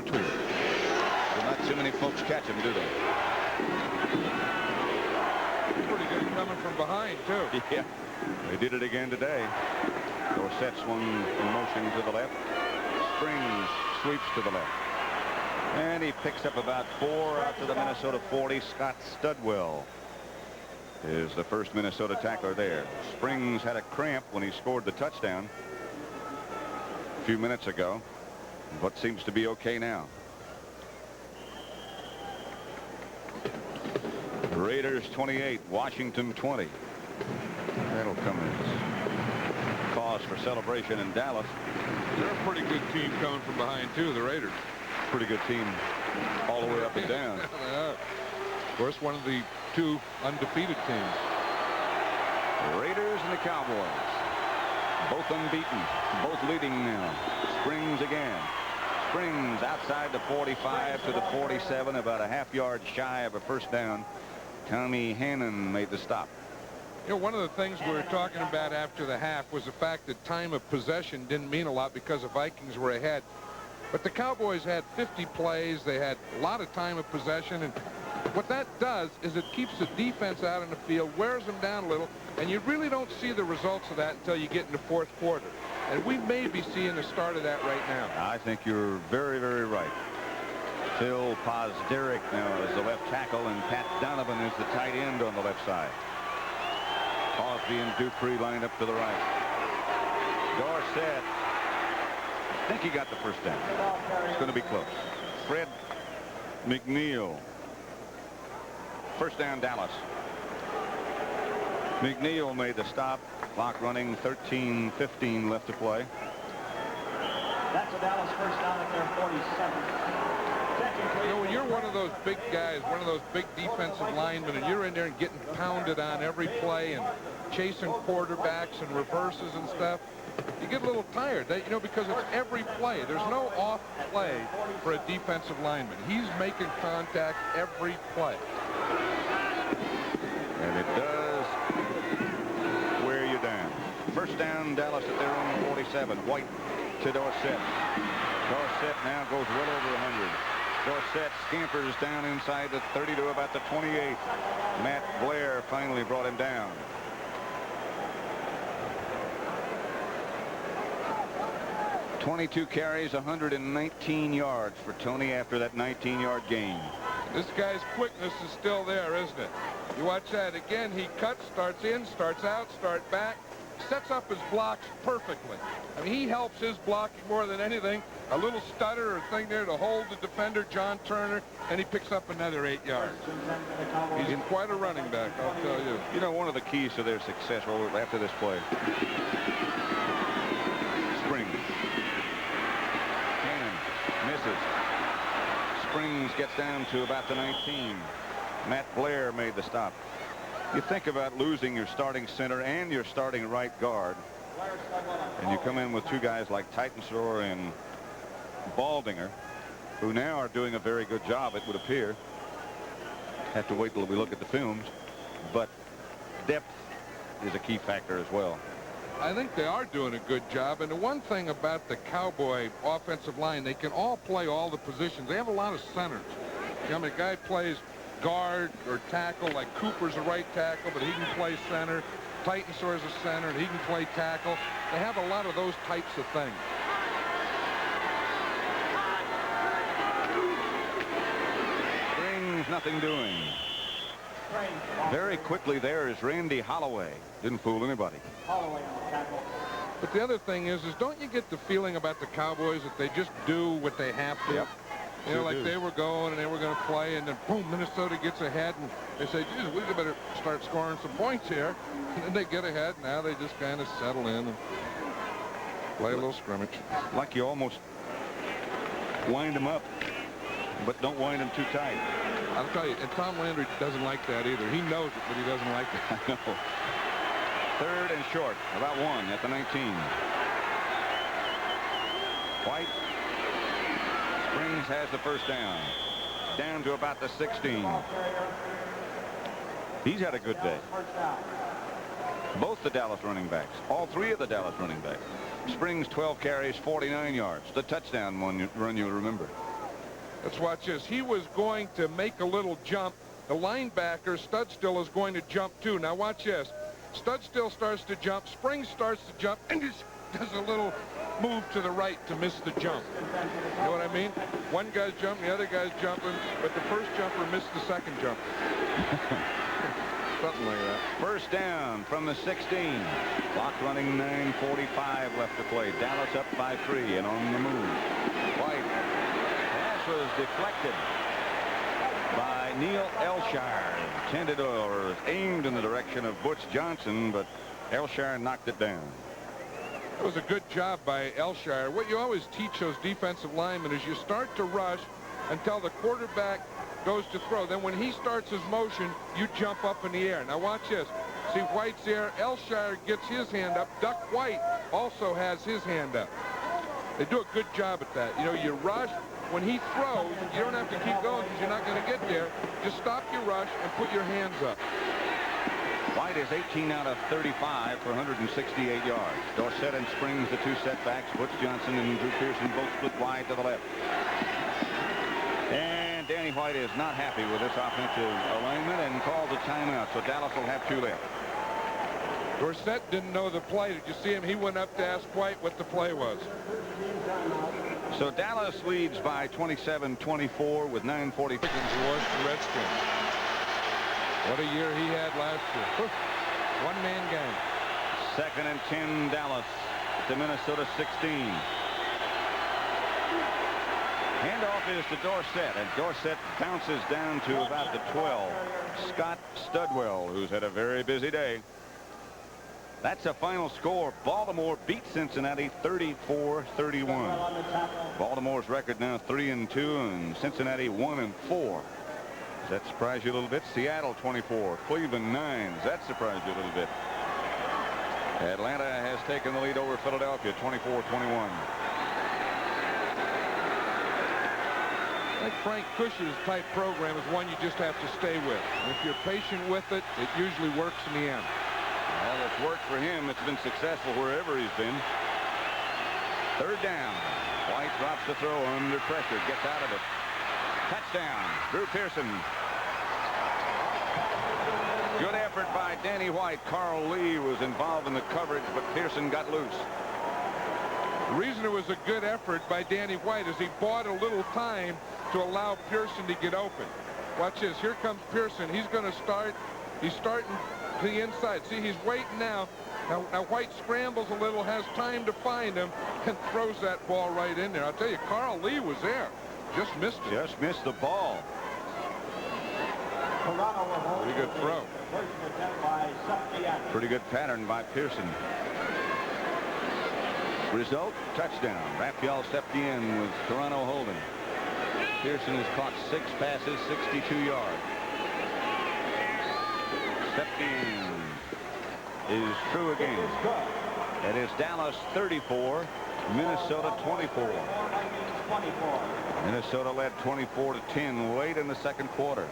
to it. Well, not too many folks catch him, do they? Pretty good coming from behind, too. Yeah, they did it again today. Dorsett swung in motion to the left. Springs sweeps to the left. And he picks up about 4 out to the Minnesota 40. Scott Studwell is the first Minnesota tackler there. Springs had a cramp when he scored the touchdown a few minutes ago, but seems to be okay now. Raiders 28, Washington 20. That'll come as cause for celebration in Dallas. They're a pretty good team coming from behind, too, the Raiders. Pretty good team all the way up and down. Of course, one of the 2 undefeated teams. The Raiders and the Cowboys. Both unbeaten. Both leading now. Springs again. Springs outside the 45 to the 47, about a half-yard shy of a first down. Tommy Hannon made the stop. You know, one of the things we were talking about after the half was the fact that time of possession didn't mean a lot because the Vikings were ahead. But the Cowboys had 50 plays. They had a lot of time of possession. And what that does is it keeps the defense out in the field, wears them down a little, and you really don't see the results of that until you get in the 4th quarter. And we may be seeing the start of that right now. I think you're very, very right. Phil Pozderac now is the left tackle, and Pat Donovan is the tight end on the left side. Crosby and Dupree lined up to the right. Dorsett. I think he got the first down. It's going to be close. Fred McNeil. First down, Dallas. McNeil made the stop. Clock running, 13:15 left to play. That's a Dallas first down at their 47. You know, when you're one of those big guys, one of those big defensive linemen, and you're in there and getting pounded on every play and chasing quarterbacks and reverses and stuff, you get a little tired, you know, because it's every play. There's no off play for a defensive lineman. He's making contact every play. And it does wear you down. First down, Dallas at their own 47. White to Dorsett. Dorsett now goes well over 100. Dorsett scampers down inside the 30 to about the 28. Matt Blair finally brought him down. .22 carries, 119 yards for Tony after that 19-yard gain. This guy's quickness is still there, isn't it? You watch that again. He cuts, starts in, starts out, start back, sets up his blocks perfectly. I mean, he helps his blocking more than anything. A little stutter or thing there to hold the defender, John Turner, and he picks up another 8 yards. He's in quite a running back, I'll tell you. You know, one of the keys to their success after this play. Springs. Cannon misses. Springs gets down to about the 19. Matt Blair made the stop. You think about losing your starting center and your starting right guard, and you come in with 2 guys like Titensor and Baldinger, who now are doing a very good job, it would appear. Have to wait till we look at the films, but depth is a key factor as well. I think they are doing a good job, and the one thing about the Cowboy offensive line, they can all play all the positions. They have a lot of centers. You know, I mean, a guy plays guard or tackle, like Cooper's a right tackle, but he can play center. Titansor's a center, and he can play tackle. They have a lot of those types of things. Springs, nothing doing. Very quickly there is Randy Holloway. Didn't fool anybody. But the other thing is don't you get the feeling about the Cowboys that they just do what they have to? Yep. You know, like they were going and they were going to play, and then boom, Minnesota gets ahead, and they say, geez, we better start scoring some points here. And then they get ahead. Now they just kind of settle in and play a little scrimmage. Like you almost wind them up, but don't wind them too tight. I'll tell you, and Tom Landry doesn't like that either. He knows it, but he doesn't like it. I know. 3rd and short, about 1 at the 19. White. Springs has the first down. Down to about the 16. He's had a good day. Both the Dallas running backs. All 3 of the Dallas running backs. Springs 12 carries, 49 yards. The touchdown run you'll remember. Let's watch this. He was going to make a little jump. The linebacker, Studstill, is going to jump too. Now watch this. Studstill starts to jump. Springs starts to jump and just does a little move to the right to miss the jump. You know what I mean? One guy's jumping, the other guy's jumping, but the first jumper missed the second jump. Something like that. First down from the 16. Clock running, 9:45 left to play. Dallas up by 3 and on the move. White. Pass was deflected by Neil Elshire. Intended or aimed in the direction of Butch Johnson, but Elshire knocked it down. It was a good job by Elshire. What you always teach those defensive linemen is you start to rush until the quarterback goes to throw. Then when he starts his motion, you jump up in the air. Now watch this. See, White's there. Elshire gets his hand up. Duck White also has his hand up. They do a good job at that. You know, you rush. When he throws, you don't have to keep going because you're not going to get there. Just stop your rush and put your hands up. White is 18 out of 35 for 168 yards. Dorsett and Springs, the two setbacks. Butch Johnson and Drew Pearson both split wide to the left. And Danny White is not happy with this offensive alignment and calls a timeout. So Dallas will have 2 left. Dorsett didn't know the play. Did you see him? He went up to ask White what the play was. So Dallas leads by 27-24 with 9:40. Washington Redskins. What a year he had last year. One-man game. 2nd and 10 Dallas to Minnesota 16. Handoff is to Dorsett, and Dorsett bounces down to about the 12. Scott Studwell, who's had a very busy day. That's a final score. Baltimore beat Cincinnati 34-31. Baltimore's record now 3-2 and Cincinnati 1-4. Does that surprise you a little bit? Seattle 24, Cleveland 9. Does that surprise you a little bit? Atlanta has taken the lead over Philadelphia 24-21. I think Frank Cush's type program is one you just have to stay with. And if you're patient with it, it usually works in the end. Well, it's worked for him. It's been successful wherever he's been. 3rd down. White drops the throw under pressure. Gets out of it. Touchdown. Drew Pearson. Good effort by Danny White. Carl Lee was involved in the coverage, but Pearson got loose. The reason it was a good effort by Danny White is he bought a little time to allow Pearson to get open. Watch this. Here comes Pearson. He's going to start. He's starting to the inside. See, he's waiting now. Now White scrambles a little, has time to find him, and throws that ball right in there. I'll tell you, Carl Lee was there. Just missed it. Just missed the ball. Pretty good throw. Pretty good pattern by Pearson. Result, touchdown. Raphael Septien with Toronto holding. Pearson has caught 6 passes, 62 yards. Septien is true again. It is Dallas 34, Minnesota 24. Minnesota led 24-10 late in the 2nd quarter.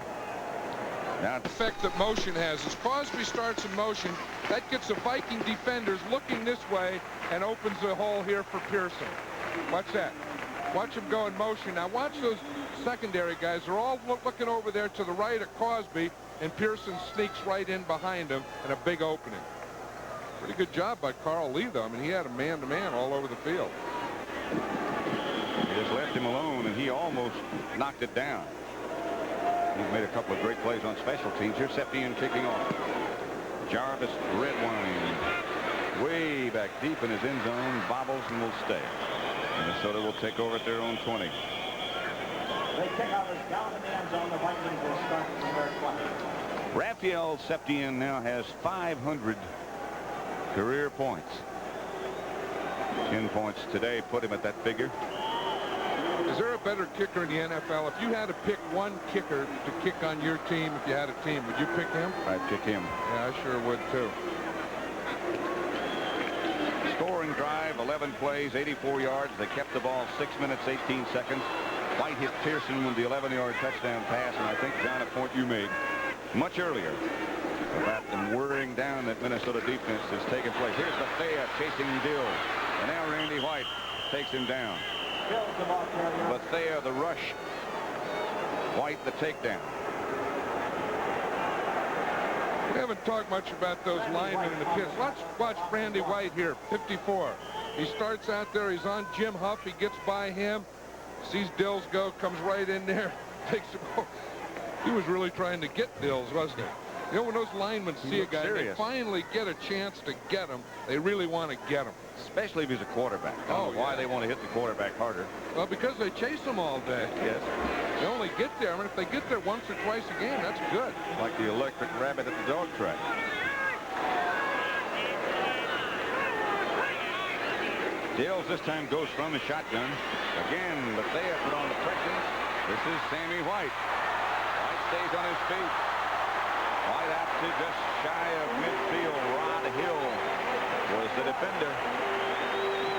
Now The effect that motion has is Crosby starts in motion. That gets the Viking defenders looking this way and opens the hole here for Pearson. Watch that. Watch him go in motion. Now watch those secondary guys. They're all looking over there to the right at Crosby, and Pearson sneaks right in behind him and a big opening. Pretty good job by Carl Lee, though. I mean, he had a man-to-man all over the field. He just left him alone, and he almost knocked it down. He's made a couple of great plays on special teams. Here's Septien kicking off. Jarvis Redwine way back deep in his end zone, bobbles and will stay. Minnesota will take over at their own 20. The kickoff is down in the end zone. The Vikings will start from their 20. Raphael Septien now has 500 career points. 10 points today put him at that figure. Is there a better kicker in the NFL? If you had to pick one kicker to kick on your team, if you had a team, would you pick him? I'd pick him. Yeah, I sure would, too. Scoring drive, 11 plays, 84 yards. They kept the ball 6 minutes, 18 seconds. White hit Pearson with the 11-yard touchdown pass, and I think, John, a point you made much earlier about them wearing down that Minnesota defense has taken place. Here's Bethea chasing Dill, and now Randy White takes him down. Bethea, the rush White the takedown. We haven't talked much about those linemen in the pits. Watch Randy White here, 54. He starts out there. He's on Jim Huff. He gets by him. Sees Dills go. Comes right in there. Takes the ball. He was really trying to get Dills, wasn't he? You know, when those linemen see a guy, they finally get a chance to get him. They really want to get him. Especially if he's a quarterback. I don't know why they want to hit the quarterback harder. Well, because they chase him all day. Yes. They only get there. I mean, if they get there once or twice a game, that's good. Like the electric rabbit at the dog track. Dills this time goes from the shotgun. Again, but they have put on the pressure. This is Sammy White. White stays on his feet. White out to just shy of midfield. Rod Hill was the defender.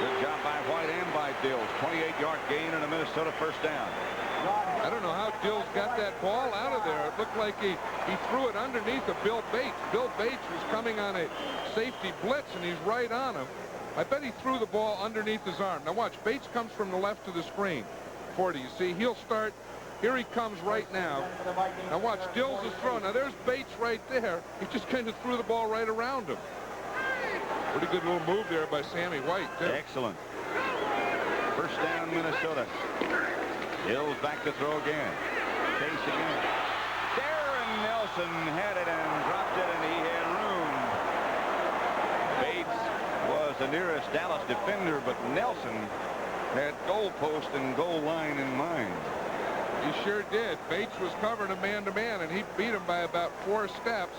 Good job by White and by Dills. 28-yard gain and a Minnesota first down. I don't know how Dills got that ball out of there. It looked like he threw it underneath of Bill Bates. Bill Bates was coming on a safety blitz, and he's right on him. I bet he threw the ball underneath his arm. Now watch, Bates comes from the left of the screen. 40, you see, he'll start. Here he comes right now. Now watch, Dills is throwing. Now there's Bates right there. He just kind of threw the ball right around him. Pretty good little move there by Sammy White, too. Excellent. First down, Minnesota. Dills back to throw again. Chase again. Darren Nelson had it and dropped it, and he had room. Bates was the nearest Dallas defender, but Nelson had goal post and goal line in mind. He sure did. Bates was covering him man-to-man, and he beat him by about 4 steps.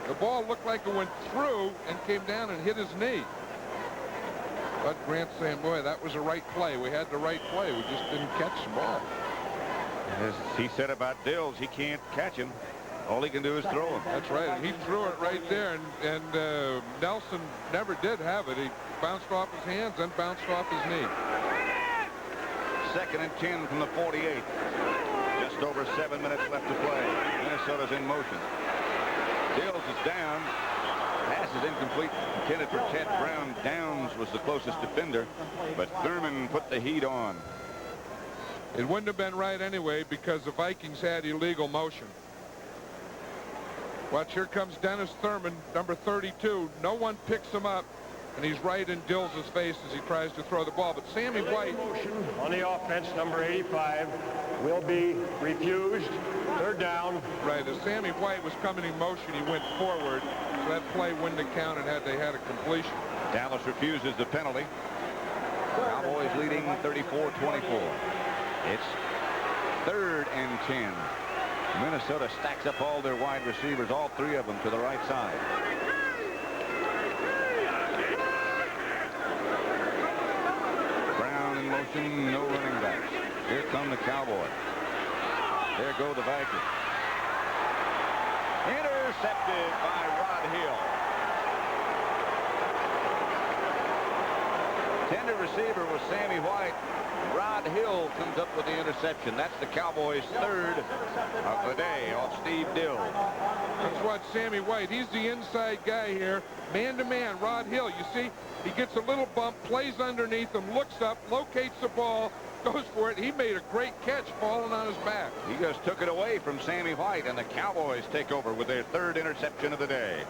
The ball looked like it went through and came down and hit his knee. But Grant's saying, boy, that was a right play. We had the right play. We just didn't catch the ball. As he said about Dills, he can't catch him. All he can do is throw him. That's right. And he threw it right there, and Nelson never did have it. He bounced off his hands and bounced off his knee. 2nd and 10 from the 48. Just over 7 minutes left to play. Minnesota's in motion. Dills is down. Pass is incomplete. Intended for Ted Brown. Downs was the closest defender, but Thurman put the heat on. It wouldn't have been right anyway because the Vikings had illegal motion. Watch, here comes Dennis Thurman, number 32. No one picks him up, and he's right in Dills' face as he tries to throw the ball. But Sammy White, motion on the offense, number 85, will be refused. 3rd down. Right, as Sammy White was coming in motion, he went forward, so that play wouldn't have counted had they had a completion. Dallas refuses the penalty. Cowboys leading 34-24. It's 3rd and 10. Minnesota stacks up all their wide receivers, all 3 of them to the right side. Brown in motion, no running backs. Here come the Cowboys. There go the Vikings. Intercepted by Rod Hill. Tender receiver was Sammy White. Rod Hill comes up with the interception. That's the Cowboys' 3rd of the day off Steve Dills. Let's watch Sammy White. He's the inside guy here. Man-to-man, Rod Hill. You see, he gets a little bump, plays underneath him, looks up, locates the ball, goes for it. He made a great catch falling on his back. He just took it away from Sammy White, and the Cowboys take over with their 3rd interception of the day.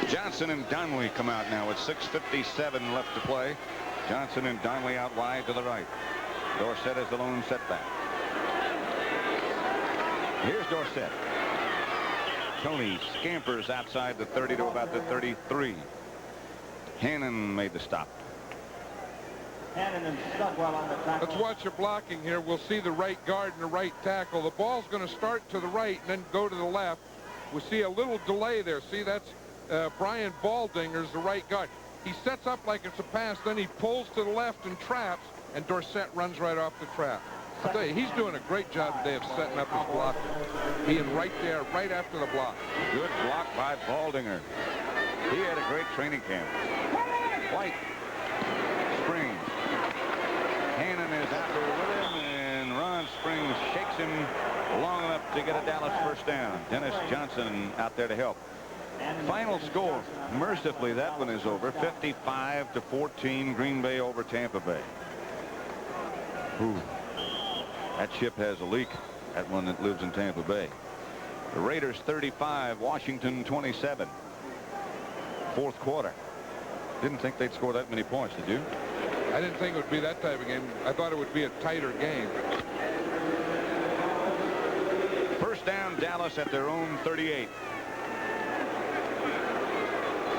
Johnson and Donnelly come out now with 6:57 left to play. Johnson and Donnelly out wide to the right. Dorsett is the lone setback. Here's Dorsett. Tony scampers outside the 30 to about the 33. Hannon made the stop. Hannon and Studwell on the tackle. Let's watch the blocking here. We'll see the right guard and the right tackle. The ball's going to start to the right and then go to the left. We see a little delay there. See, that's Brian Baldinger's the right guard. He sets up like it's a pass, then he pulls to the left and traps, and Dorsett runs right off the trap. I'll tell you, he's doing a great job today of setting up his block. Being right there, right after the block. Good block by Baldinger. He had a great training camp. White. Springs. Hannon is out there with him, and Ron Springs shakes him long enough to get a Dallas first down. Dennis Johnson out there to help. Final score, mercifully, that one is over. 55-14, Green Bay over Tampa Bay. Ooh. That ship has a leak. That one that lives in Tampa Bay. The Raiders 35, Washington 27. Fourth quarter. Didn't think they'd score that many points, did you? I didn't think it would be that type of game. I thought it would be a tighter game. First down, Dallas at their own 38.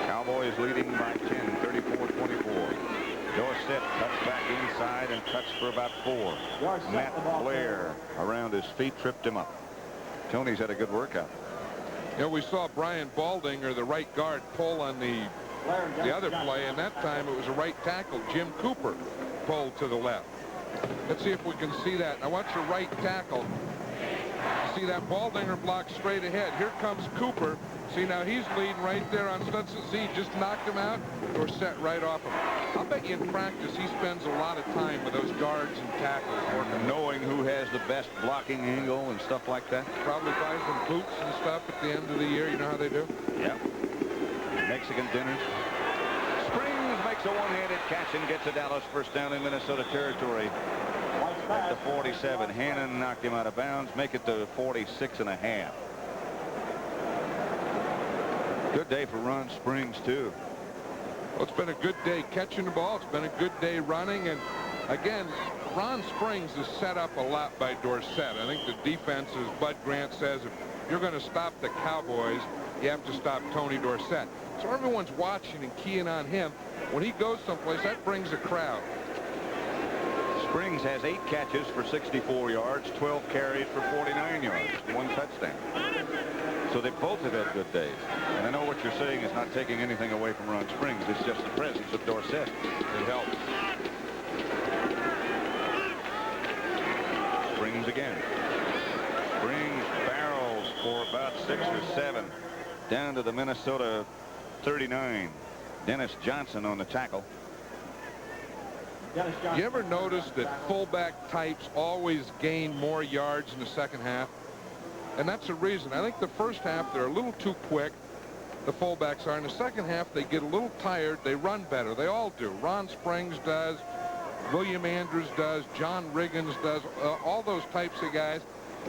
Cowboys leading by 10, 34-24. Dorsett cuts back inside and cuts for about 4. Matt Blair around his feet tripped him up. Tony's had a good workout. You know, we saw Brian Baldinger, the right guard, pull on the other play, and that time it was a right tackle. Jim Cooper pulled to the left. Let's see if we can see that. Now watch your right tackle. See that Baldinger block straight ahead. Here comes Cooper. See, now he's leading right there on Stetson. See, he just knocked him out or set right off him. I'll bet you in practice he spends a lot of time with those guards and tackles working. Knowing who has the best blocking angle and stuff like that. Probably buys them boots and stuff at the end of the year. You know how they do? Yeah. Mexican dinners. Springs makes a one-handed catch and gets a Dallas first down in Minnesota territory. At the 47. Hannon knocked him out of bounds. Make it to 46.5. Good day for Ron Springs, too. Well, it's been a good day catching the ball. It's been a good day running. And, again, Ron Springs is set up a lot by Dorsett. I think the defense, as Bud Grant says, if you're going to stop the Cowboys, you have to stop Tony Dorsett. So everyone's watching and keying on him. When he goes someplace, that brings a crowd. Springs has 8 catches for 64 yards, 12 carries for 49 yards, 1 touchdown. So they both have had good days. And I know what you're saying is not taking anything away from Ron Springs. It's just the presence of Dorsett. It helps. Springs again. Springs barrels for about 6 or 7 down to the Minnesota 39. Dennis Johnson on the tackle. You ever notice that fullback types always gain more yards in the second half? And that's the reason. I think the first half they're a little too quick, the fullbacks are. In the second half they get a little tired. They run better. They all do. Ron Springs does. William Andrews does. John Riggins does. All those types of guys.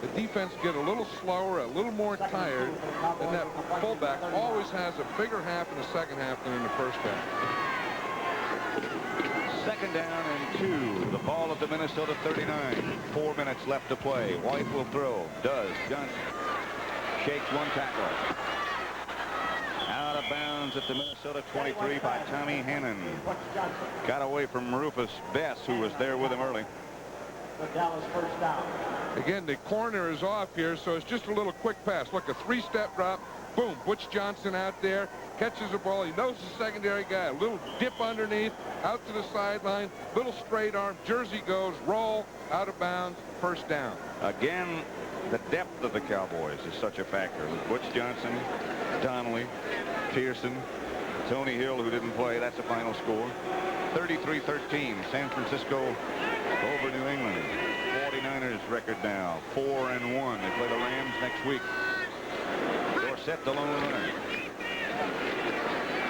The defense get a little slower, a little more tired. And that fullback always has a bigger half in the second half than in the first half. Second down and 2. The ball at the Minnesota 39. 4 minutes left to play. White will throw. Does. Johnson shakes one tackler. Out of bounds at the Minnesota 23 by Tommy Hannon. Got away from Rufus Bess, who was there with him early. The Dallas first down. Again, the corner is off here, so it's just a little quick pass. Look, a 3-step drop. Boom. Butch Johnson out there. Catches the ball. He knows the secondary guy. A little dip underneath. Out to the sideline. Little straight arm. Jersey goes. Roll. Out of bounds. First down. Again, the depth of the Cowboys is such a factor. With Butch Johnson, Donnelly, Pearson, Tony Hill, who didn't play. That's the final score. 33-13. San Francisco over New England. 49ers record now. 4-1. They play the Rams next week. Dorsett the lone runner.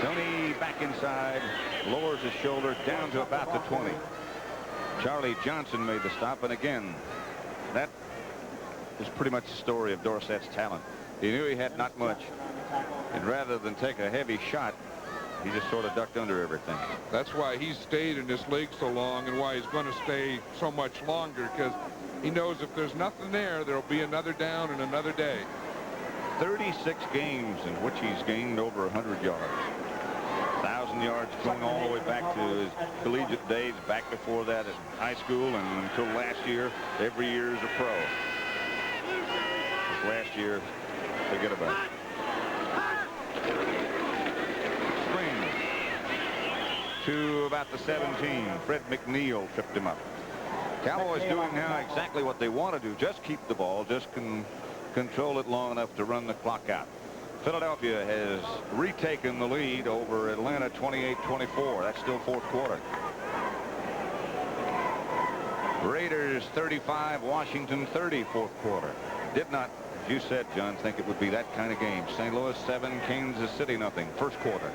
Tony back inside, lowers his shoulder down to about the 20. Charlie Johnson made the stop, and again, that is pretty much the story of Dorsett's talent. He knew he had not much, and rather than take a heavy shot, he just sort of ducked under everything. That's why he's stayed in this league so long and why he's going to stay so much longer, because he knows if there's nothing there'll be another down and another day. 36 games in which he's gained over 100 yards. 1,000 yards going all the way back to his collegiate days, back before that at high school, and until last year, every year as a pro. This last year, forget about it. Springs to about the 17. Fred McNeil tripped him up. Cowboys doing now exactly what they want to do. Just keep the ball. Just control it long enough to run the clock out. Philadelphia has retaken the lead over Atlanta 28-24. That's still fourth quarter. Raiders 35, Washington 30, fourth quarter. Did not, as you said, John, think it would be that kind of game. St. Louis 7, Kansas City nothing, first quarter.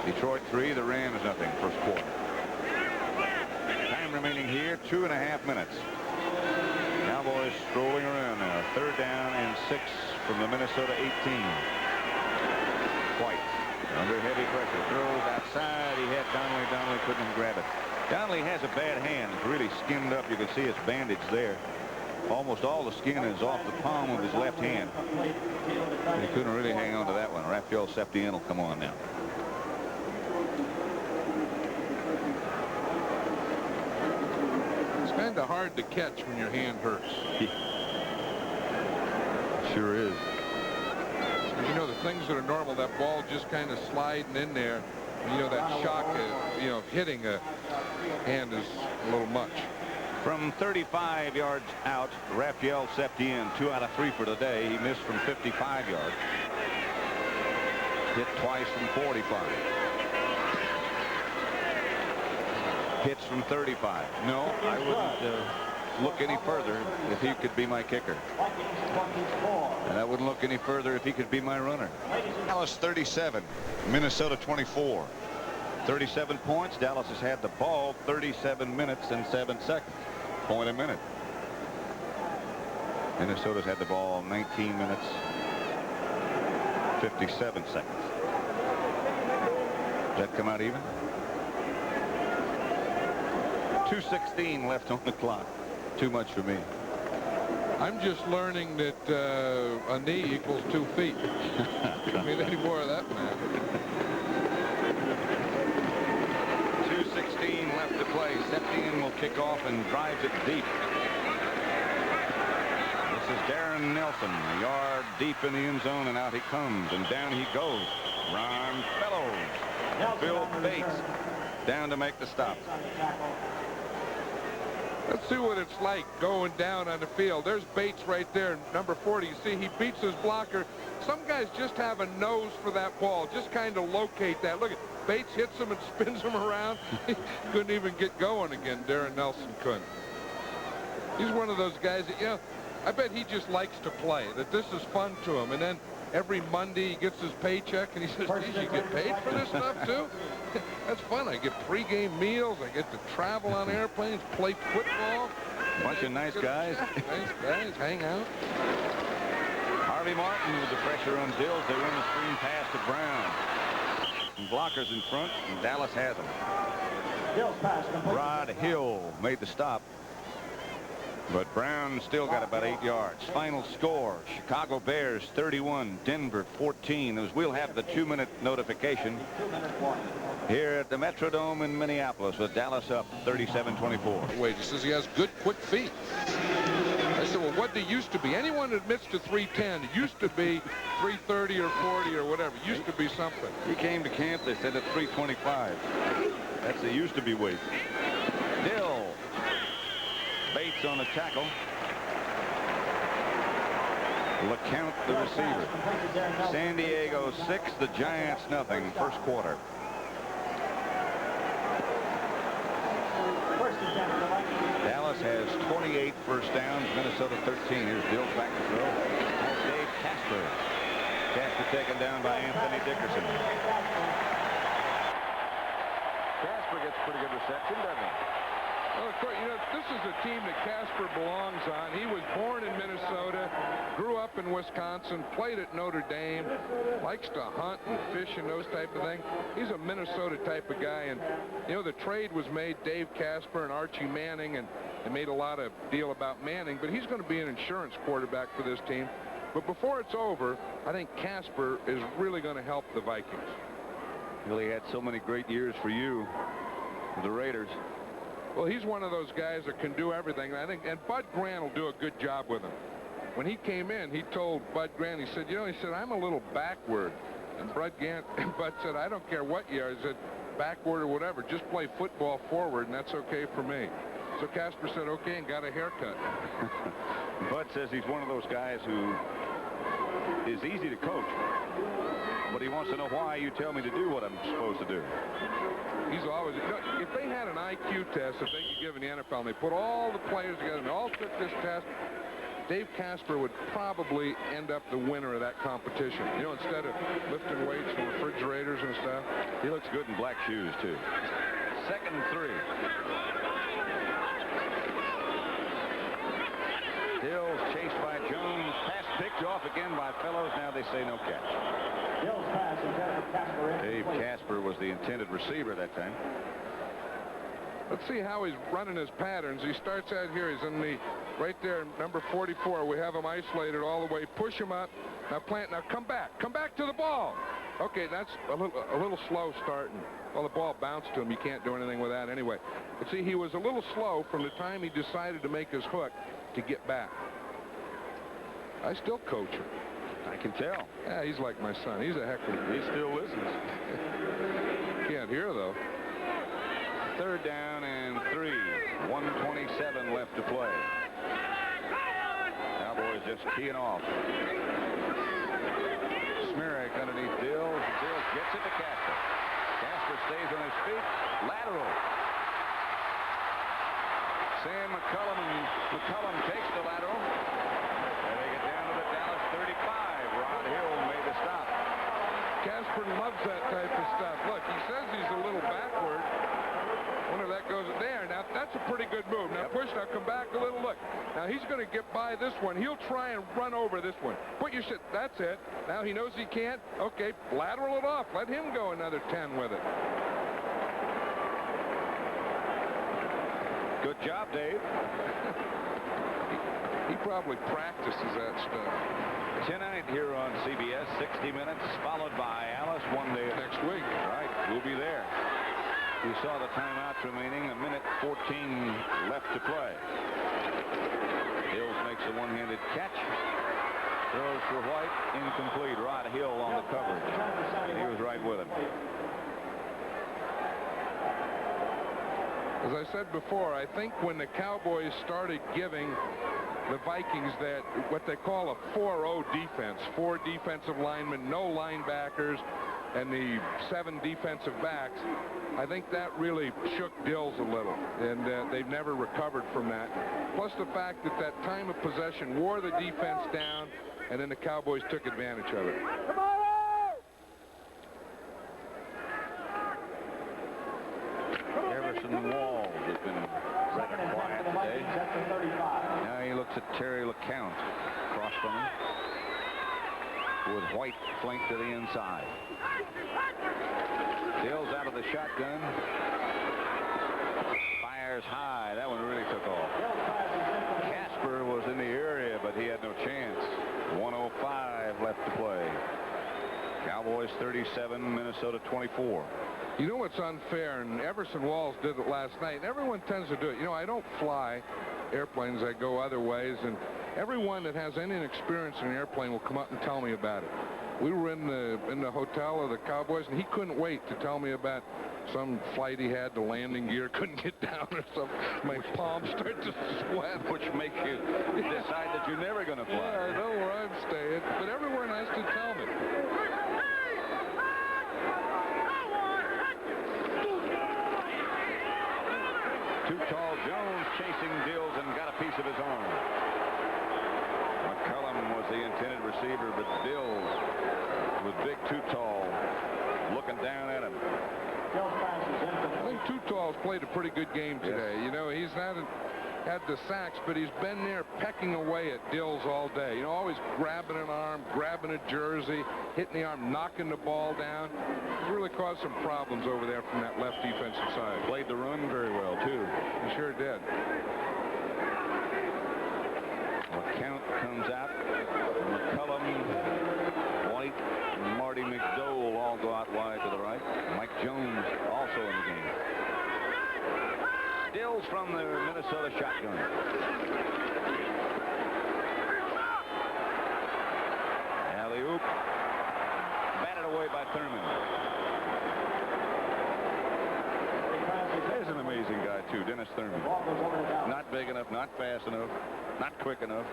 Detroit 3, the Rams nothing, first quarter. Time remaining here, 2.5 minutes. Cowboys strolling around now. 3rd down and 6 from the Minnesota 18. White under heavy pressure. Throws outside. He had Donnelly. Donnelly couldn't grab it. Donnelly has a bad hand. It's really skinned up. You can see it's bandaged there. Almost all the skin is off the palm of his left hand. He couldn't really hang on to that one. Raphael Septien will come on now. It's kind of hard to catch when your hand hurts. Sure is. You know, the things that are normal, that ball just kind of sliding in there. You know, that shock of, you know, hitting a hand is a little much. From 35 yards out, Raphael Septien, 2 out of 3 for today. He missed from 55 yards. Hit twice from 45. Hits from 35. No, I wouldn't look any further if he could be my kicker. And I wouldn't look any further if he could be my runner. Dallas 37, Minnesota 24. 37 points. Dallas has had the ball 37 minutes and 7 seconds. Point a minute. Minnesota's had the ball 19 minutes 57 seconds. Does that come out even? 2:16 left on the clock. Too much for me. I'm just learning that a knee equals 2 feet. Don't need any more of that, man. 2:16 left to play. Septien will kick off and drives it deep. This is Darren Nelson, a yard deep in the end zone, and out he comes, and down he goes. Ron Fellows. Bill Bates down to make the stop. Let's see what it's like going down on the field. There's Bates right there, number 40. You see, he beats his blocker. Some guys just have a nose for that ball. Just kind of locate that. Look at Bates hits him and spins him around. He couldn't even get going again. Darren Nelson couldn't. He's one of those guys that, you know, I bet he just likes to play, that this is fun to him. And then every Monday he gets his paycheck and he says, geez, you get paid for this stuff too? That's fun. I get pregame meals. I get to travel on airplanes, play football. Bunch of nice guys. Nice guys, hang out. Harvey Martin with the pressure on Dills. They run the screen pass to Brown. Some blockers in front, and Dallas has them. Rod Hill made the stop. But Brown still got about 8 yards. Final score, Chicago Bears 31, Denver 14. We'll have the 2-minute notification here at the Metrodome in Minneapolis with Dallas up 37-24. Wait, he says he has good, quick feet. I said, well, what did it used to be? Anyone admits to 310. It used to be 330 or 40 or whatever. It used to be something. He came to camp, they said at 325. That's the used to be weight. Dill. Bates on the tackle. LeCount the receiver. San Diego 6, the Giants nothing. First quarter. Dallas has 28 first downs. Minnesota 13. Here's Dill back to throw. That's Dave Casper. Casper taken down by Anthony Dickerson. Casper gets pretty good reception, doesn't he? Well, of course, you know, this is a team that Casper belongs on. He was born in Minnesota, grew up in Wisconsin, played at Notre Dame, likes to hunt and fish and those type of things. He's a Minnesota type of guy. And, you know, the trade was made, Dave Casper and Archie Manning, and they made a lot of deal about Manning, but he's going to be an insurance quarterback for this team. But before it's over, I think Casper is really going to help the Vikings. Really had so many great years for you, the Raiders. Well, he's one of those guys that can do everything. I think, and Bud Grant will do a good job with him. When he came in, he told Bud Grant, he said, you know, he said, I'm a little backward. And Bud said, I don't care what you are. He said, backward or whatever, just play football forward, and that's okay for me. So Casper said, okay, and got a haircut. Bud says he's one of those guys who is easy to coach, but he wants to know why you tell me to do what I'm supposed to do. He's always, you know, if they had an IQ test that they could give in the NFL, and they put all the players together and they all took this test, Dave Casper would probably end up the winner of that competition. You know, instead of lifting weights from refrigerators and stuff. He looks good in black shoes, too. 2nd and 3. picked off again by Fellows. Now they say no catch. Dill's pass intended for Casper. Dave Casper was the intended receiver that time. Let's see how he's running his patterns. He starts out here. He's in the right there, number 44. We have him isolated all the way. Push him up. Now plant. Now come back. Come back to the ball. Okay, that's a little slow starting. Well, the ball bounced to him. You can't do anything with that anyway. But see, he was a little slow from the time he decided to make his hook to get back. I still coach him. I can tell. Yeah, he's like my son. He's a heckler. He still listens. Can't hear, though. 3rd down and 3. 1:27 left to play. Cowboys just teeing off. Smirek underneath Dills. Dills gets it to Casper. Casper stays on his feet. Lateral. Sam McCullum takes the lateral. And they get down to the Dallas 35. Rod Hill made the stop. Casper loves that type of stuff. Look, he says he's a little backward. Wonder if that goes there. Now, that's a pretty good move. Now, push. Now, come back a little. Look. Now, he's going to get by this one. He'll try and run over this one. Put your shit. That's it. Now, he knows he can't. Okay, lateral it off. Let him go another 10 with it. Good job, Dave. He probably practices that stuff. Tonight here on CBS, 60 Minutes, followed by Alice one day Next week. Right, we'll be there. We saw the timeouts remaining, 1:14 left to play. Hills makes a one-handed catch. Throws for White, incomplete. Rod Hill on the coverage. And he was right with him. As I said before, I think when the Cowboys started giving the Vikings that what they call a 4-0 defense, 4 defensive linemen, no linebackers, and the 7 defensive backs, I think that really shook Dills a little, and they've never recovered from that. Plus the fact that that time of possession wore the defense down, and then the Cowboys took advantage of it. Everson Walls has been rather quiet today. Now he looks at Terry LeCount across from him, with White flanked to the inside. Dills out of the shotgun. Fires high. That one really took off. Casper was in the area, but he had no chance. 1:05 left to play. Cowboys 37, Minnesota 24. You know what's unfair, and Everson Walls did it last night, and everyone tends to do it. You know, I don't fly airplanes. I go other ways, and everyone that has any experience in an airplane will come up and tell me about it. We were in the hotel of the Cowboys, and he couldn't wait to tell me about some flight he had. The landing gear couldn't get down or something. My palms start to sweat. Which make you decide that you're never going to fly. Yeah, I know where I'm staying, but everyone has to tell me. Too tall Jones chasing Dills and got a piece of his own. McCullum was the intended receiver, but Dills was big Too Tall looking down at him. I think Too Tall's played a pretty good game today. Yes. You know, he's not had the sacks, but he's been there pecking away at Dills all day. You know, always grabbing an arm, grabbing a jersey, hitting the arm, knocking the ball down. He's really caused some problems over there from that left defensive side. Played the run very well, too. He sure did. LeCount comes out. McCullum, White, and Marty McDowell all go out wide to the right. Mike Jones also in the game. Dills from the Minnesota shotgun. Alley-oop. Batted away by Thurman. There's an amazing guy, too, Dennis Thurman. Not big enough, not fast enough, not quick enough,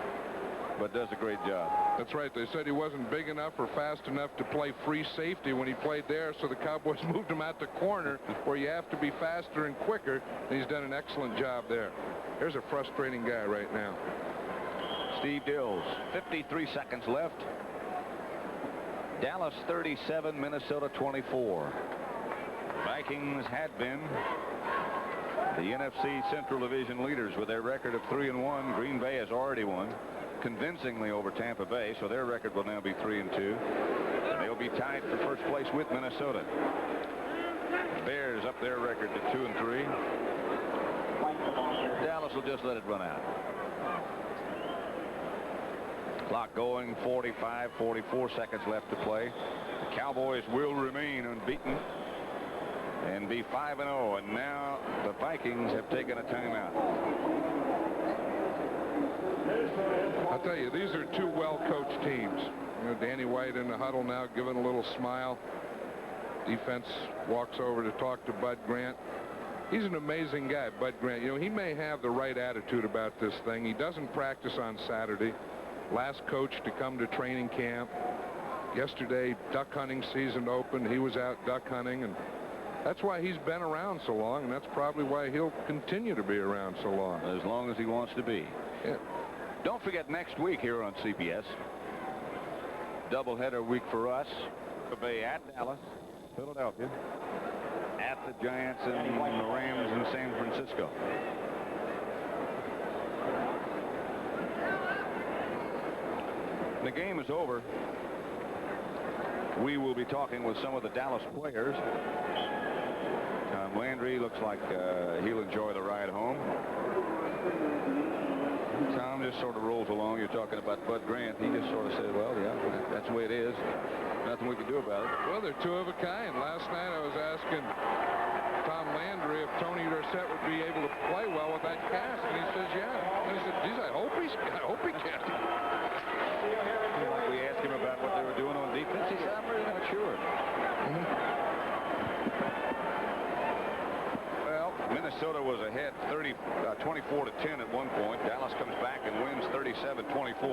but does a great job. That's right. They said he wasn't big enough or fast enough to play free safety when he played there, so the Cowboys moved him out to corner where you have to be faster and quicker, and he's done an excellent job there. There's a frustrating guy right now. Steve Dills, 53 seconds left. Dallas 37, Minnesota 24. Vikings had been The NFC Central Division leaders with their record of 3-1. Green Bay has already won convincingly over Tampa Bay, so their record will now be 3-2. And they'll be tied for first place with Minnesota. The Bears up their record to 2-3. Dallas will just let it run out. Clock going, 45, 44 seconds left to play. The Cowboys will remain unbeaten and be 5-0, and now the Vikings have taken a timeout. I'll tell you, these are two well-coached teams. You know, Danny White in the huddle now giving a little smile. Defense walks over to talk to Bud Grant. He's an amazing guy, Bud Grant. You know, he may have the right attitude about this thing. He doesn't practice on Saturday. Last coach to come to training camp. Yesterday, duck hunting season opened. He was out duck hunting, and that's why he's been around so long, and that's probably why he'll continue to be around so long. As long as he wants to be. Yeah. Don't forget, next week here on CBS, doubleheader week for us. Bay at Dallas, Philadelphia, at the Giants and the Rams in San Francisco. When the game is over, we will be talking with some of the Dallas players. Tom Landry looks like he'll enjoy the ride home. Tom just sort of rolls along. You're talking about Bud Grant. He just sort of said, well, yeah, that's the way it is. Nothing we can do about it. Well, they're two of a kind. Last night I was asking Tom Landry if Tony Dorsett would be able to play well with that cast, and he says, yeah. And I said, geez, I hope he can. Like we asked him about what they were doing on defense. He said, I'm really not sure. Well, Minnesota was ahead 24-10 at one point. Dallas comes back and wins 37-24.